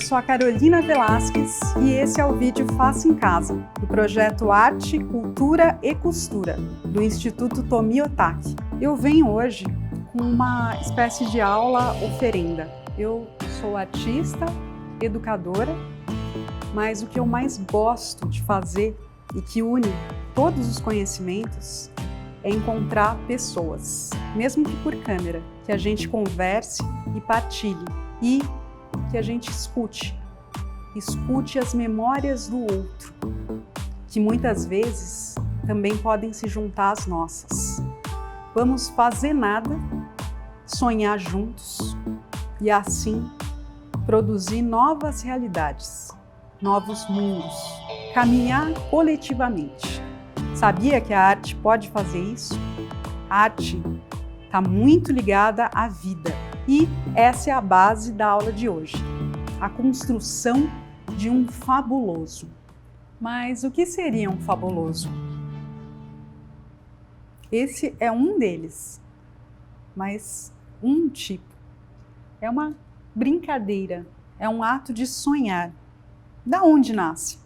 sou a Carolina Velasquez e esse é o vídeo Faça em Casa, do projeto Arte, Cultura e Costura, do Instituto Tomi Otaki. Eu venho hoje com uma espécie de aula oferenda. Eu sou artista, educadora, mas o que eu mais gosto de fazer e que une todos os conhecimentos é encontrar pessoas, mesmo que por câmera, que a gente converse e partilhe e que a gente escute as memórias do outro, que muitas vezes também podem se juntar às nossas. Vamos fazer nada, sonhar juntos e assim produzir novas realidades, novos mundos, caminhar coletivamente. Sabia que a arte pode fazer isso? A arte está muito ligada à vida e essa é a base da aula de hoje, a construção de um fabuloso. Mas o que seria um fabuloso? Esse é um deles, mas um tipo. É uma brincadeira, é um ato de sonhar. Da onde nasce?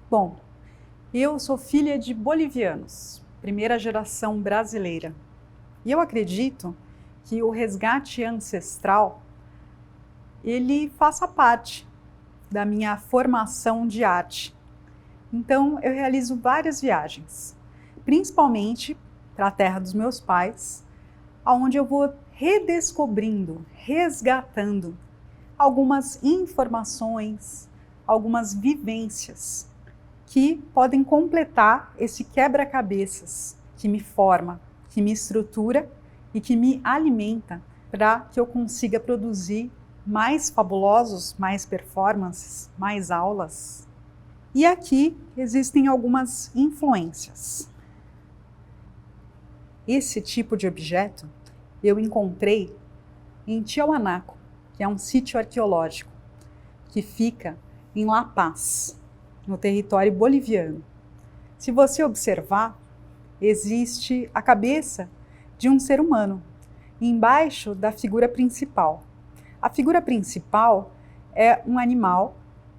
Bom, eu sou filha de bolivianos, primeira geração brasileira. E eu acredito que o resgate ancestral, ele faça parte da minha formação de arte. Então, eu realizo várias viagens, principalmente para a terra dos meus pais, onde eu vou redescobrindo, resgatando algumas informações, algumas vivências que podem completar esse quebra-cabeças que me forma, que me estrutura e que me alimenta para que eu consiga produzir mais fabulosos, mais performances, mais aulas. E aqui existem algumas influências. Esse tipo de objeto eu encontrei em Tiahuanaco, que é um sítio arqueológico que fica em La Paz, no território boliviano. Se você observar, existe a cabeça de um ser humano embaixo da figura principal. A figura principal é um animal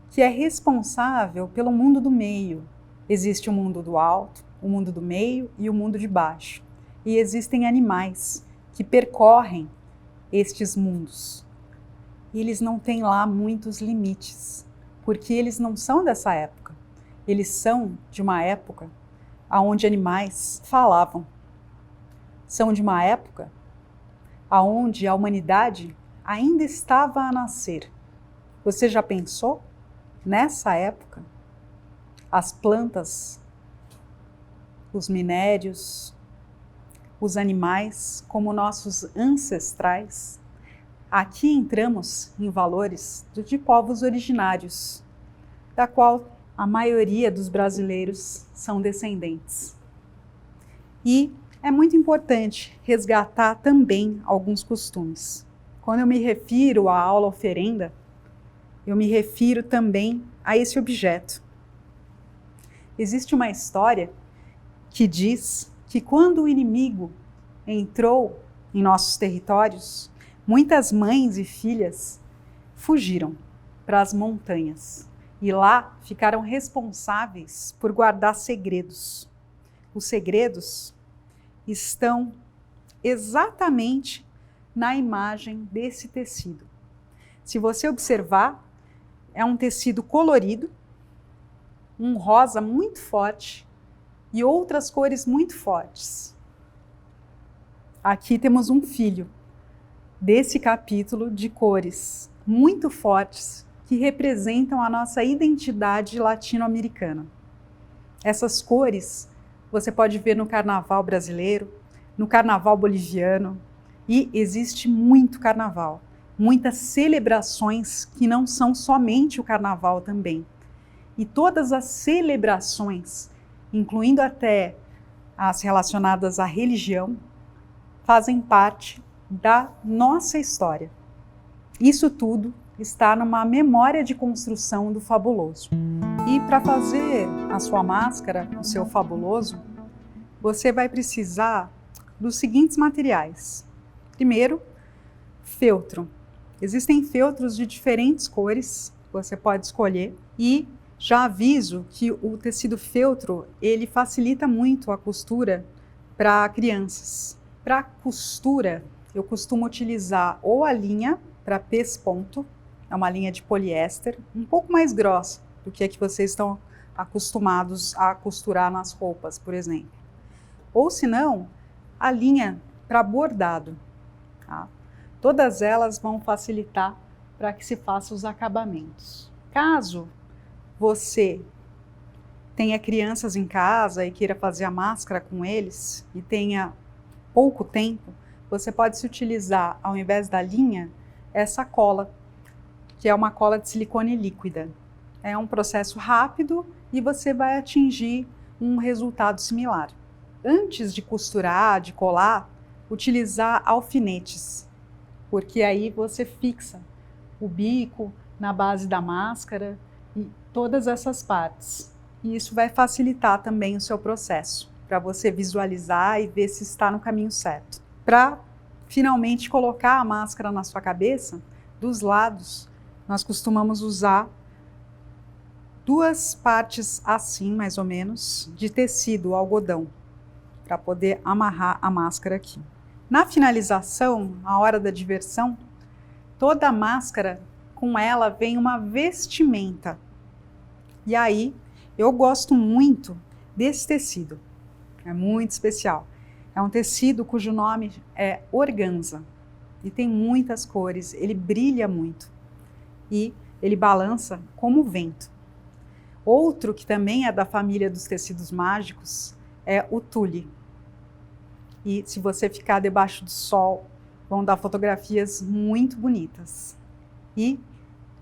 que é responsável pelo mundo do meio. Existe o mundo do alto, o mundo do meio e o mundo de baixo. E existem animais que percorrem estes mundos. E eles não têm lá muitos limites, porque eles não são dessa época. Eles são de uma época onde animais falavam. São de uma época onde a humanidade ainda estava a nascer. Você já pensou? Nessa época, as plantas, os minérios, os animais, como nossos ancestrais, aqui entramos em valores de povos originários, da qual a maioria dos brasileiros são descendentes. E é muito importante resgatar também alguns costumes. Quando eu me refiro à aula oferenda, eu me refiro também a esse objeto. Existe uma história que diz que quando o inimigo entrou em nossos territórios, muitas mães e filhas fugiram para as montanhas e lá ficaram responsáveis por guardar segredos. Os segredos estão exatamente na imagem desse tecido. Se você observar, é um tecido colorido, um rosa muito forte e outras cores muito fortes. Aqui temos um filho desse capítulo de cores muito fortes que representam a nossa identidade latino-americana. Essas cores você pode ver no carnaval brasileiro, no carnaval boliviano, e existe muito carnaval, muitas celebrações que não são somente o carnaval também. E todas as celebrações, incluindo até as relacionadas à religião, fazem parte da nossa história. Isso tudo está numa memória de construção do fabuloso. E para fazer a sua máscara, o seu fabuloso, você vai precisar dos seguintes materiais. Primeiro, feltro. Existem feltros de diferentes cores, você pode escolher, e já aviso que o tecido feltro, ele facilita muito a costura para crianças. Para costura, eu costumo utilizar ou a linha para pesponto, é uma linha de poliéster, um pouco mais grossa do que a que vocês estão acostumados a costurar nas roupas, por exemplo. Ou se não, a linha para bordado. Tá? Todas elas vão facilitar para que se faça os acabamentos. Caso você tenha crianças em casa e queira fazer a máscara com eles e tenha pouco tempo, você pode se utilizar, ao invés da linha, essa cola, que é uma cola de silicone líquida. É um processo rápido e você vai atingir um resultado similar. Antes de costurar, de colar, utilizar alfinetes, porque aí você fixa o bico na base da máscara e todas essas partes. E isso vai facilitar também o seu processo, para você visualizar e ver se está no caminho certo. Para finalmente colocar a máscara na sua cabeça, dos lados, nós costumamos usar 2 partes assim, mais ou menos, de tecido, algodão, para poder amarrar a máscara aqui. Na finalização, a hora da diversão, toda a máscara, com ela vem uma vestimenta. E aí, eu gosto muito desse tecido. É muito especial. É um tecido cujo nome é organza. E tem muitas cores, ele brilha muito. E ele balança como o vento. Outro que também é da família dos tecidos mágicos é o tule. E se você ficar debaixo do sol, vão dar fotografias muito bonitas. E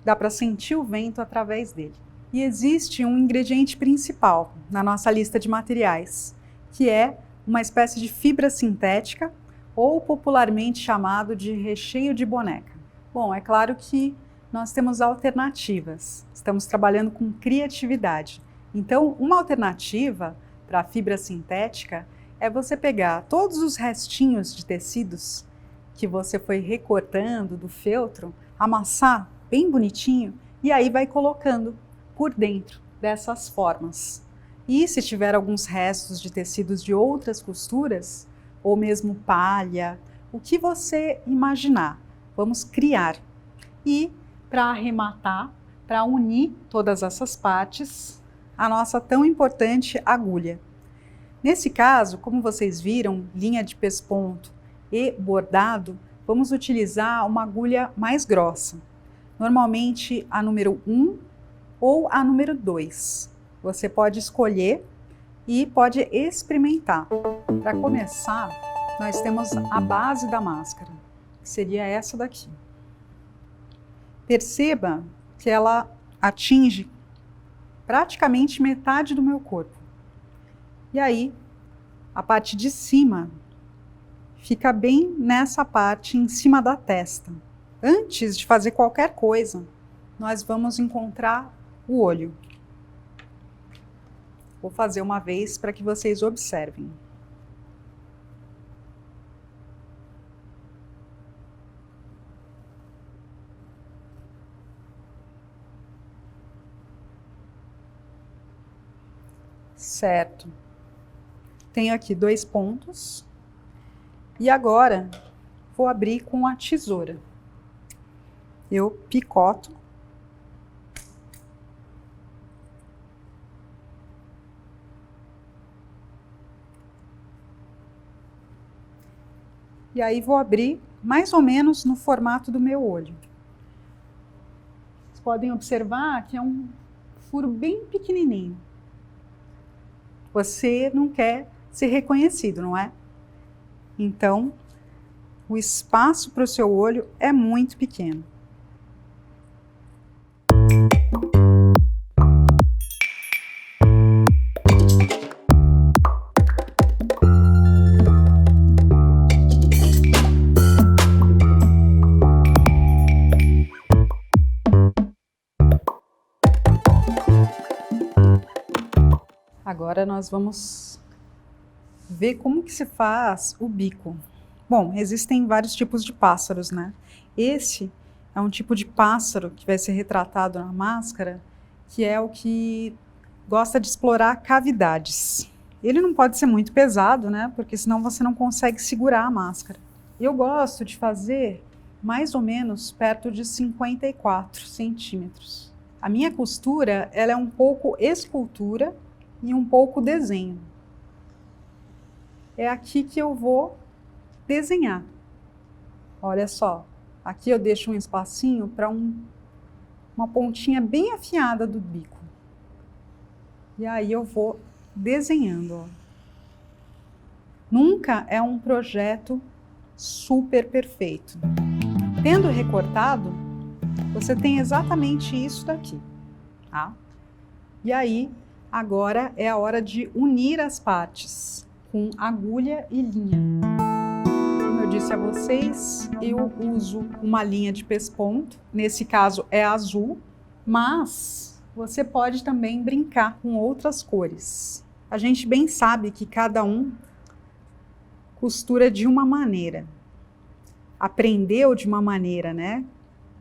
dá para sentir o vento através dele. E existe um ingrediente principal na nossa lista de materiais, que é uma espécie de fibra sintética, ou popularmente chamado de recheio de boneca. Bom, é claro que nós temos alternativas, estamos trabalhando com criatividade. Então, uma alternativa para a fibra sintética é você pegar todos os restinhos de tecidos que você foi recortando do feltro, amassar bem bonitinho e aí vai colocando por dentro dessas formas. E se tiver alguns restos de tecidos de outras costuras, ou mesmo palha, o que você imaginar, vamos criar. E para arrematar, para unir todas essas partes, a nossa tão importante agulha. Nesse caso, como vocês viram, linha de pesponto e bordado, vamos utilizar uma agulha mais grossa. Normalmente a número 1 ou a número 2. Você pode escolher e pode experimentar. Para começar, nós temos a base da máscara, que seria essa daqui. Perceba que ela atinge praticamente metade do meu corpo. E aí, a parte de cima fica bem nessa parte em cima da testa. Antes de fazer qualquer coisa, nós vamos encontrar o olho. Vou fazer uma vez para que vocês observem. Certo. Tenho aqui 2 pontos. E agora, vou abrir com a tesoura. Eu picoto. E aí vou abrir mais ou menos no formato do meu olho. Vocês podem observar que é um furo bem pequenininho. Você não quer ser reconhecido, não é? Então, o espaço para o seu olho é muito pequeno. Agora nós vamos ver como que se faz o bico. Bom, existem vários tipos de pássaros, né? Esse é um tipo de pássaro que vai ser retratado na máscara, que é o que gosta de explorar cavidades. Ele não pode ser muito pesado, né? Porque senão você não consegue segurar a máscara. Eu gosto de fazer mais ou menos perto de 54 centímetros. A minha costura, ela é um pouco escultura e um pouco desenho. É aqui que eu vou desenhar. Olha só, aqui eu deixo um espacinho para uma pontinha bem afiada do bico. E aí eu vou desenhando. Ó. Nunca é um projeto super perfeito. Tendo recortado, você tem exatamente isso daqui. Tá? E aí, agora é a hora de unir as partes com agulha e linha. Como eu disse a vocês, eu uso uma linha de pesponto, nesse caso é azul, mas você pode também brincar com outras cores. A gente bem sabe que cada um costura de uma maneira, aprendeu de uma maneira, né?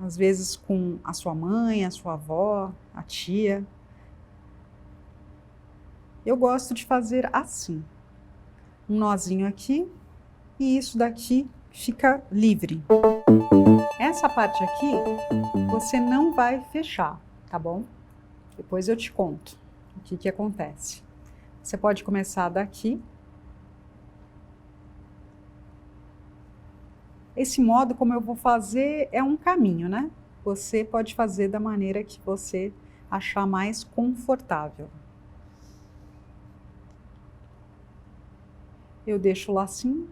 Às vezes com a sua mãe, a sua avó, a tia. Eu gosto de fazer assim. Um nozinho aqui e isso daqui fica livre. Essa parte aqui você não vai fechar, tá bom? Depois eu te conto o que acontece. Você pode começar daqui. Esse modo, como eu vou fazer, é um caminho, né? Você pode fazer da maneira que você achar mais confortável. Eu deixo o lacinho.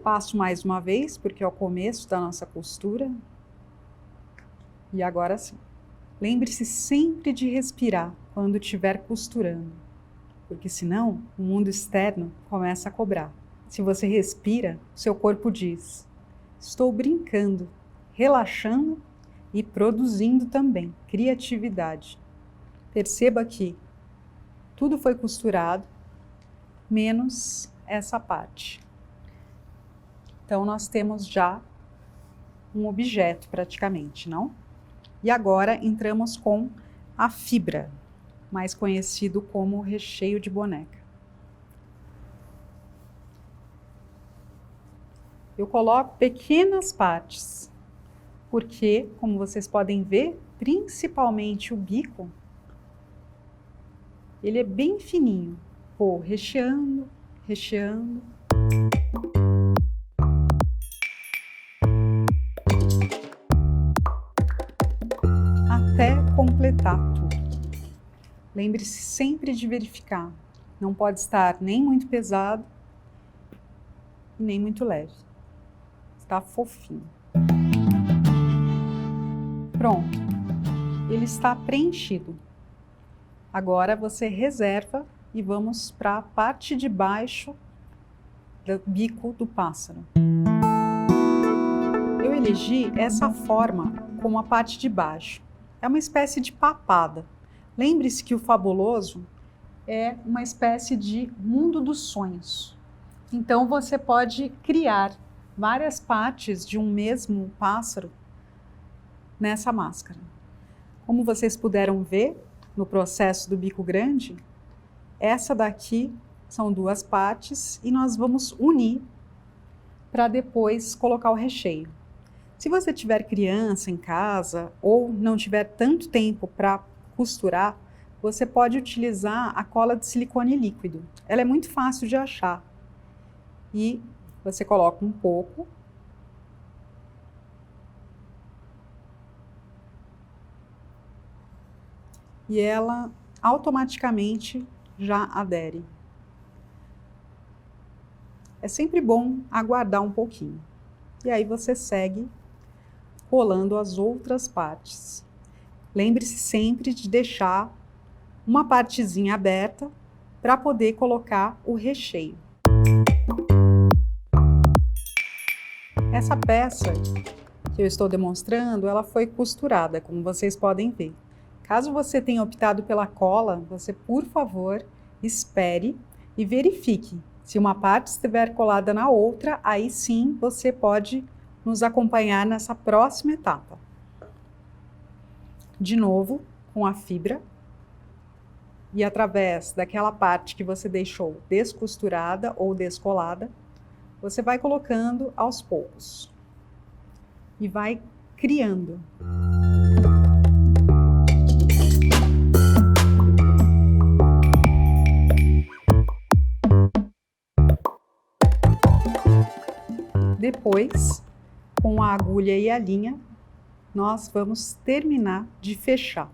Passo mais uma vez, porque é o começo da nossa costura. E agora sim. Lembre-se sempre de respirar quando estiver costurando, porque senão o mundo externo começa a cobrar. Se você respira, seu corpo diz: estou brincando, relaxando e produzindo também. Criatividade. Perceba que tudo foi costurado, menos essa parte. Então, nós temos já um objeto praticamente, não? E agora entramos com a fibra, mais conhecido como recheio de boneca. Eu coloco pequenas partes, porque, como vocês podem ver, principalmente o bico, ele é bem fininho. Vou recheando, recheando. Até completar tudo. Lembre-se sempre de verificar. Não pode estar nem muito pesado e nem muito leve. Está fofinho. Pronto. Ele está preenchido. Agora você reserva e vamos para a parte de baixo do bico do pássaro. Eu elegi essa forma como a parte de baixo. É uma espécie de papada. Lembre-se que o fabuloso é uma espécie de mundo dos sonhos. Então você pode criar várias partes de um mesmo pássaro nessa máscara. Como vocês puderam ver no processo do bico grande, essa daqui são duas partes e nós vamos unir para depois colocar o recheio. Se você tiver criança em casa ou não tiver tanto tempo para costurar, você pode utilizar a cola de silicone líquido. Ela é muito fácil de achar. E você coloca um pouco. E ela automaticamente já adere. É sempre bom aguardar um pouquinho. E aí você segue colando as outras partes. Lembre-se sempre de deixar uma partezinha aberta para poder colocar o recheio. Essa peça que eu estou demonstrando, ela foi costurada, como vocês podem ver. Caso você tenha optado pela cola, você, por favor, espere e verifique Se uma parte estiver colada na outra, aí sim você pode nos acompanhar nessa próxima etapa. De novo, com a fibra, e através daquela parte que você deixou descosturada ou descolada, você vai colocando aos poucos e vai criando. Depois, com a agulha e a linha, nós vamos terminar de fechar.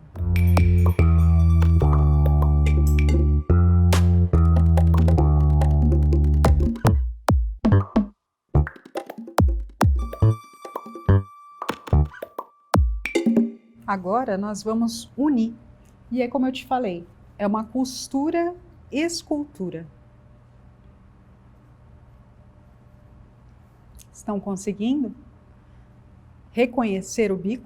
Agora nós vamos unir. E é como eu te falei, é uma costura-escultura. Estão conseguindo reconhecer o bico?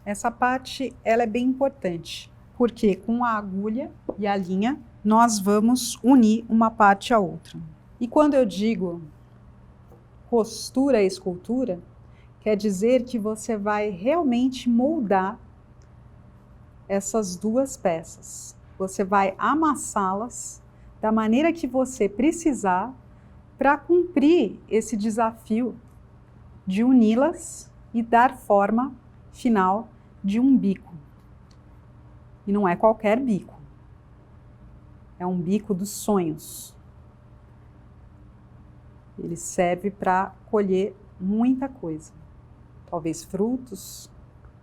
Essa parte ela é bem importante, porque com a agulha e a linha nós vamos unir uma parte à outra. E quando eu digo costura-escultura, quer dizer que você vai realmente moldar essas duas peças. Você vai amassá-las da maneira que você precisar para cumprir esse desafio de uni-las e dar forma final de um bico. E não é qualquer bico. É um bico dos sonhos. Ele serve para colher muita coisa. Talvez frutos,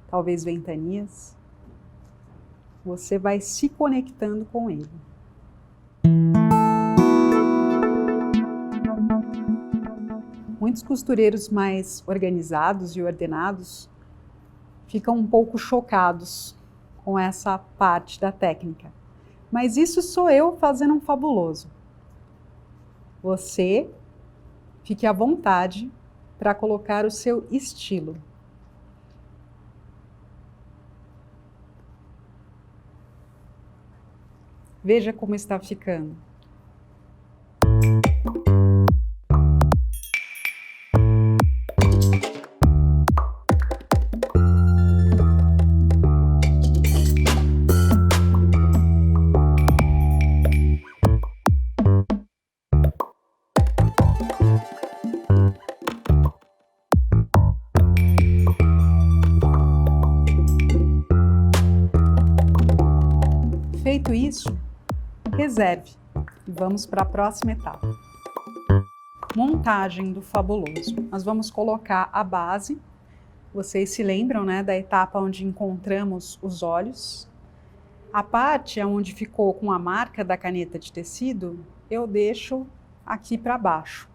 talvez ventanias. Você vai se conectando com ele. Muitos costureiros mais organizados e ordenados ficam um pouco chocados com essa parte da técnica. Mas isso sou eu fazendo um fabuloso. Você fique à vontade para colocar o seu estilo. Veja como está ficando. Feito isso, reserve e vamos para a próxima etapa. Montagem do fabuloso. Nós vamos colocar a base. Vocês se lembram, né, da etapa onde encontramos os olhos? A parte onde ficou com a marca da caneta de tecido, eu deixo aqui para baixo.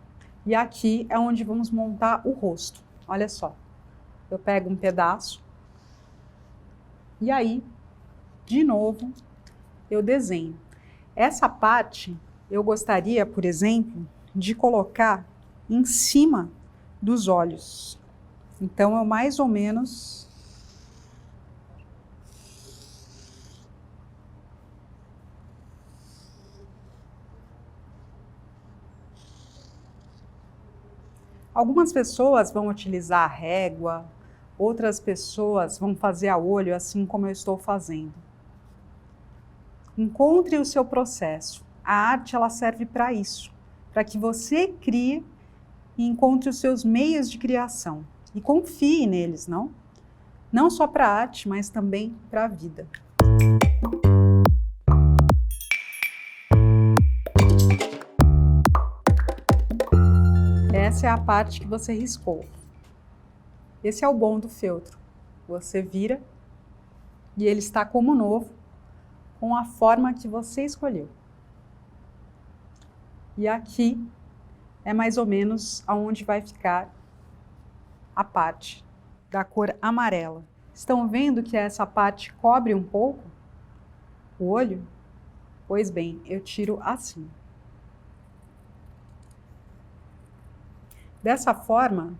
E aqui é onde vamos montar o rosto. Olha só. Eu pego um pedaço e aí, de novo, eu desenho. Essa parte eu gostaria, por exemplo, de colocar em cima dos olhos. Então, eu mais ou menos algumas pessoas vão utilizar a régua, outras pessoas vão fazer a olho, assim como eu estou fazendo. Encontre o seu processo. A arte ela serve para isso, para que você crie e encontre os seus meios de criação. E confie neles, não? Não só para a arte, mas também para a vida. Essa é a parte que você riscou. Esse é o bom do feltro. Você vira e ele está como novo, com a forma que você escolheu. E aqui é mais ou menos aonde vai ficar a parte da cor amarela. Estão vendo que essa parte cobre um pouco o olho? Pois bem, eu tiro assim. Dessa forma,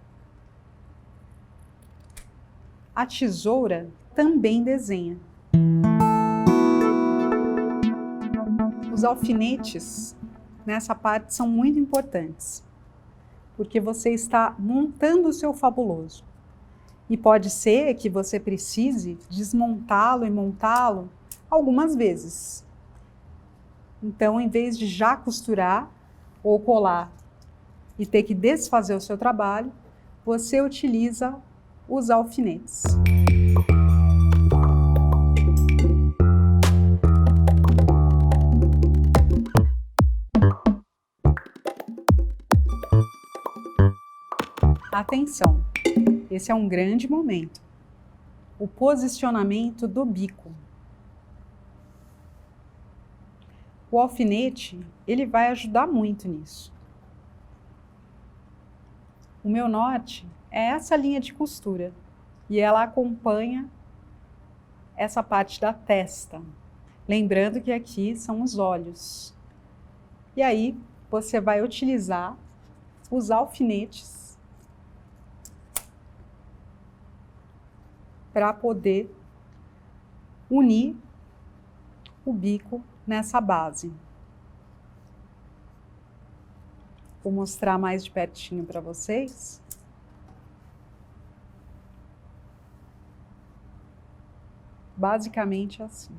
a tesoura também desenha. Os Os alfinetes nessa parte são muito importantes, porque você está montando o seu fabuloso. E pode ser que você precise desmontá-lo e montá-lo algumas vezes. Então, em vez de já costurar ou colar e ter que desfazer o seu trabalho, você utiliza os alfinetes. Atenção, esse é um grande momento. O posicionamento do bico. O alfinete, ele vai ajudar muito nisso. O meu norte é essa linha de costura e ela acompanha essa parte da testa. Lembrando que aqui são os olhos. E aí você vai utilizar os alfinetes para poder unir o bico nessa base. Vou mostrar mais de pertinho para vocês. Basicamente assim.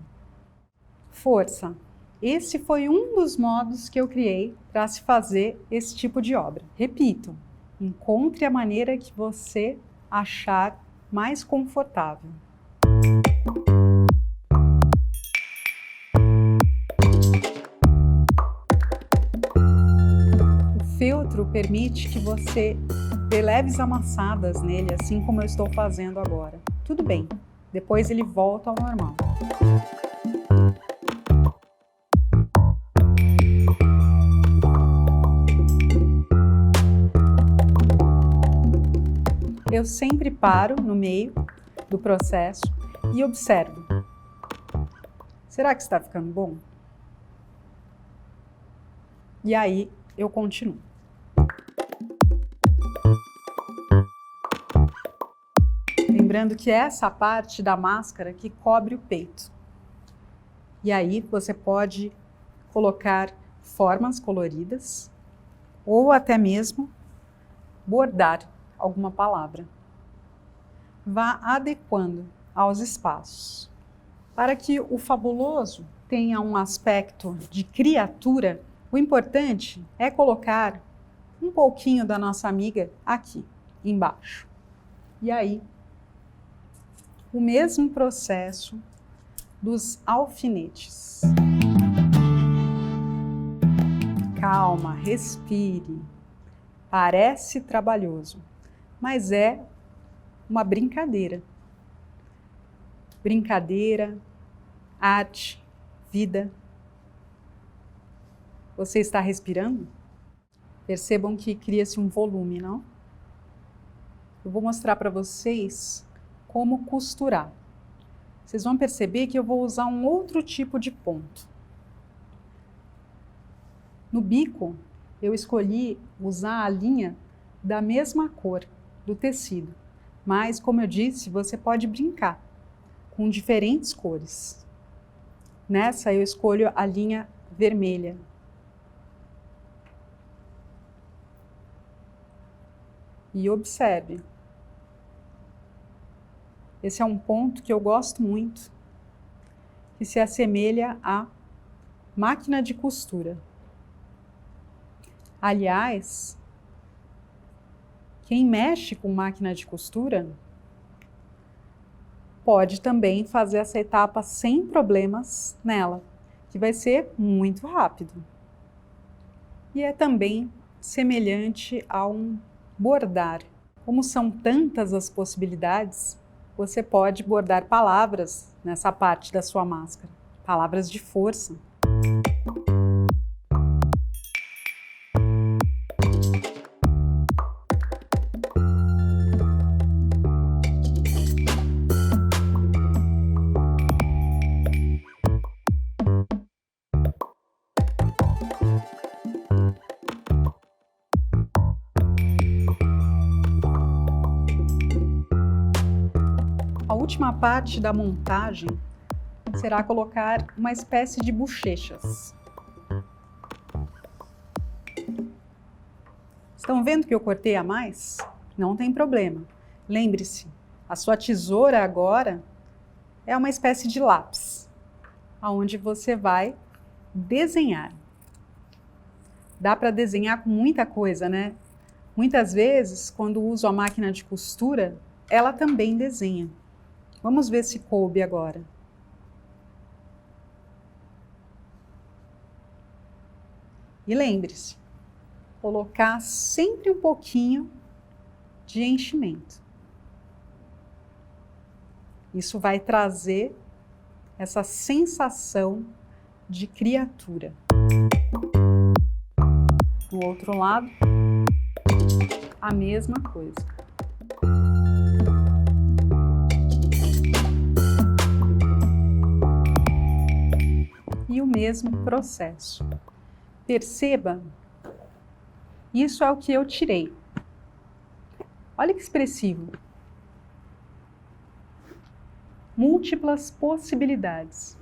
Força. Esse foi um dos modos que eu criei para se fazer esse tipo de obra. Repito, encontre a maneira que você achar mais confortável. O feltro permite que você dê leves amassadas nele, assim como eu estou fazendo agora. Tudo bem, depois ele volta ao normal. Eu sempre paro no meio do processo e observo. Será que está ficando bom? E aí eu continuo. Lembrando que é essa parte da máscara que cobre o peito. E aí você pode colocar formas coloridas ou até mesmo bordar alguma palavra. Vá adequando aos espaços. Para que o fabuloso tenha um aspecto de criatura, o importante é colocar um pouquinho da nossa amiga aqui embaixo. E aí, o mesmo processo dos alfinetes. Calma, respire. Parece trabalhoso, mas é uma brincadeira. Brincadeira, arte, vida. Você está respirando? Percebam que cria-se um volume, não? Eu vou mostrar para vocês como costurar. Vocês vão perceber que eu vou usar um outro tipo de ponto. No bico, eu escolhi usar a linha da mesma cor do tecido. Mas, como eu disse, você pode brincar com diferentes cores. Nessa, eu escolho a linha vermelha. E observe. Esse é um ponto que eu gosto muito, que se assemelha à máquina de costura. Aliás, quem mexe com máquina de costura pode também fazer essa etapa sem problemas nela, que vai ser muito rápido. E é também semelhante a um bordar. Como são tantas as possibilidades, você pode bordar palavras nessa parte da sua máscara, palavras de força. A última parte da montagem será colocar uma espécie de bochechas. Estão vendo que eu cortei a mais? Não tem problema. Lembre-se, a sua tesoura agora é uma espécie de lápis, onde você vai desenhar. Dá para desenhar com muita coisa, né? Muitas vezes, quando uso a máquina de costura, ela também desenha. Vamos ver se coube agora. E lembre-se, colocar sempre um pouquinho de enchimento. Isso vai trazer essa sensação de criatura. Do outro lado, a mesma coisa. E o mesmo processo. Perceba, isso é o que eu tirei. Olha que expressivo. Múltiplas possibilidades.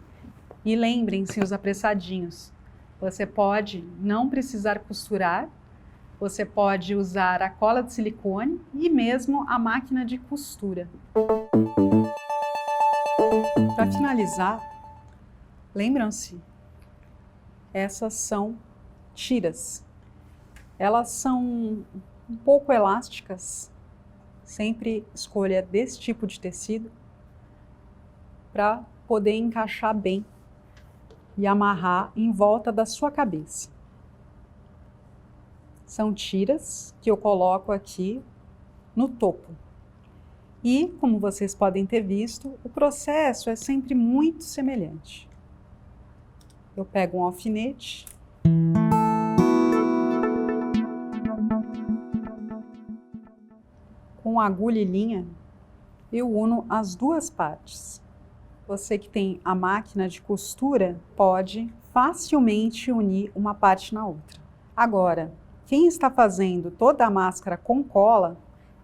E lembrem-se, os apressadinhos, você pode não precisar costurar, você pode usar a cola de silicone e mesmo a máquina de costura. Para finalizar, lembram-se, essas são tiras. Elas são um pouco elásticas, sempre escolha desse tipo de tecido para poder encaixar bem e amarrar em volta da sua cabeça. São tiras que eu coloco aqui no topo. E, como vocês podem ter visto, o processo é sempre muito semelhante. Eu pego um alfinete, com agulha e linha, eu uno as duas partes. Você que tem a máquina de costura pode facilmente unir uma parte na outra. Agora, quem está fazendo toda a máscara com cola,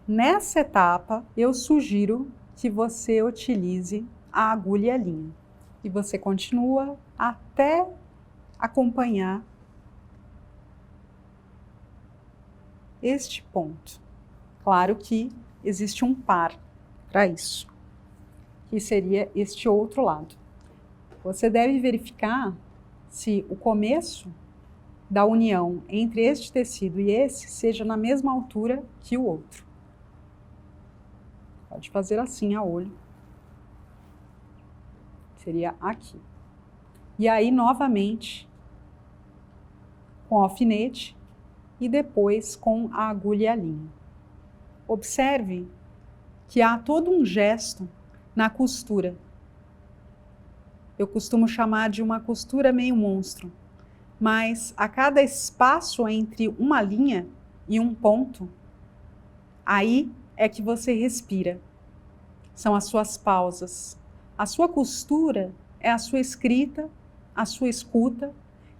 nessa etapa eu sugiro que você utilize a agulha e a linha. E você continua até acompanhar este ponto. Claro que existe um par para isso, que seria este outro lado. Você deve verificar se o começo da união entre este tecido e esse seja na mesma altura que o outro. Pode fazer assim a olho. Seria aqui. E aí, novamente, com o alfinete e depois com a agulha e a linha. Observe que há todo um gesto na costura. Eu costumo chamar de uma costura meio monstro, mas a cada espaço entre uma linha e um ponto, aí é que você respira. São as suas pausas. A sua costura é a sua escrita, a sua escuta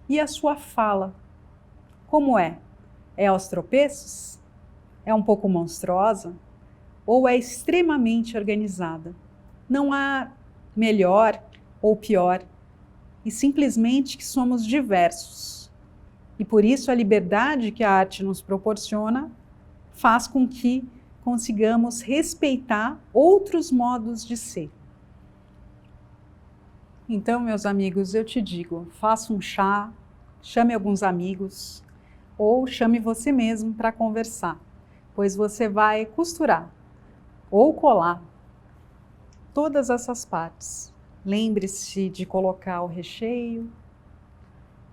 e a sua fala. Como é? É aos tropeços? É um pouco monstruosa? Ou é extremamente organizada? Não há melhor ou pior, e simplesmente que somos diversos. E por isso a liberdade que a arte nos proporciona faz com que consigamos respeitar outros modos de ser. Então, meus amigos, eu te digo, faça um chá, chame alguns amigos ou chame você mesmo para conversar, pois você vai costurar ou colar todas essas partes. Lembre-se de colocar o recheio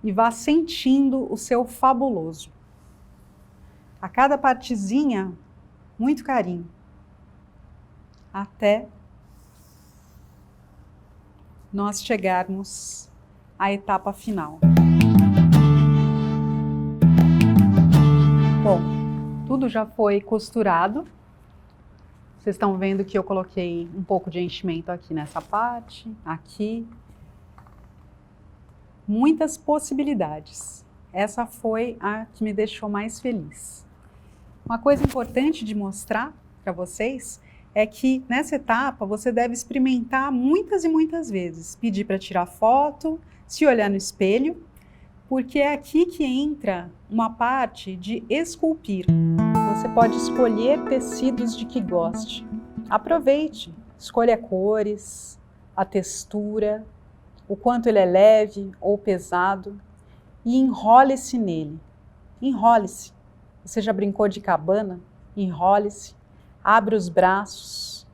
e vá sentindo o seu fabuloso. A cada partezinha, muito carinho, até nós chegarmos à etapa final. Bom, tudo já foi costurado. Vocês estão vendo que eu coloquei um pouco de enchimento aqui nessa parte, aqui. Muitas possibilidades. Essa foi a que me deixou mais feliz. Uma coisa importante de mostrar para vocês é que nessa etapa você deve experimentar muitas e muitas vezes. Pedir para tirar foto, se olhar no espelho, porque é aqui que entra uma parte de esculpir. Você pode escolher tecidos de que goste. Aproveite, escolha cores, a textura, o quanto ele é leve ou pesado e enrole-se nele. Enrole-se. Você já brincou de cabana? Enrole-se, abre os braços,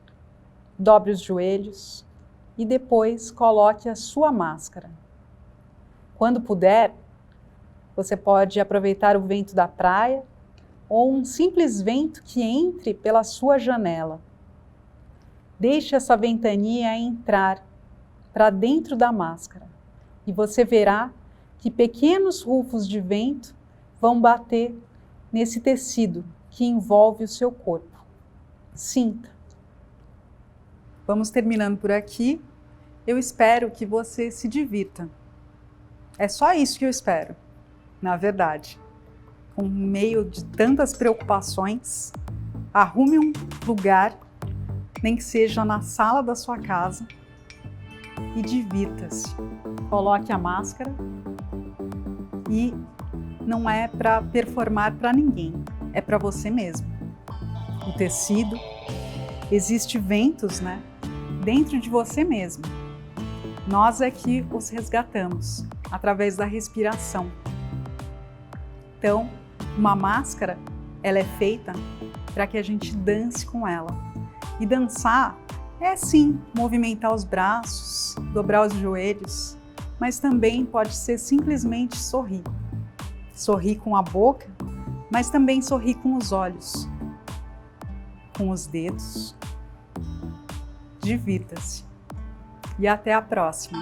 dobre os joelhos e depois coloque a sua máscara. Quando puder, você pode aproveitar o vento da praia ou um simples vento que entre pela sua janela. Deixe essa ventania entrar para dentro da máscara e você verá que pequenos rufos de vento vão bater nesse tecido que envolve o seu corpo. Sinta. Vamos terminando por aqui. Eu espero que você se divirta. É só isso que eu espero, na verdade. Com meio de tantas preocupações, arrume um lugar, nem que seja na sala da sua casa, e divirta-se. Coloque a máscara e não é para performar para ninguém, é para você mesmo. O tecido, existe ventos, né? Dentro de você mesmo. Nós é que os resgatamos através da respiração. Então, uma máscara, ela é feita para que a gente dance com ela. E dançar é sim movimentar os braços, dobrar os joelhos, mas também pode ser simplesmente sorrir. Sorrir com a boca, mas também sorrir com os olhos, com os dedos. Divirta-se. E até a próxima!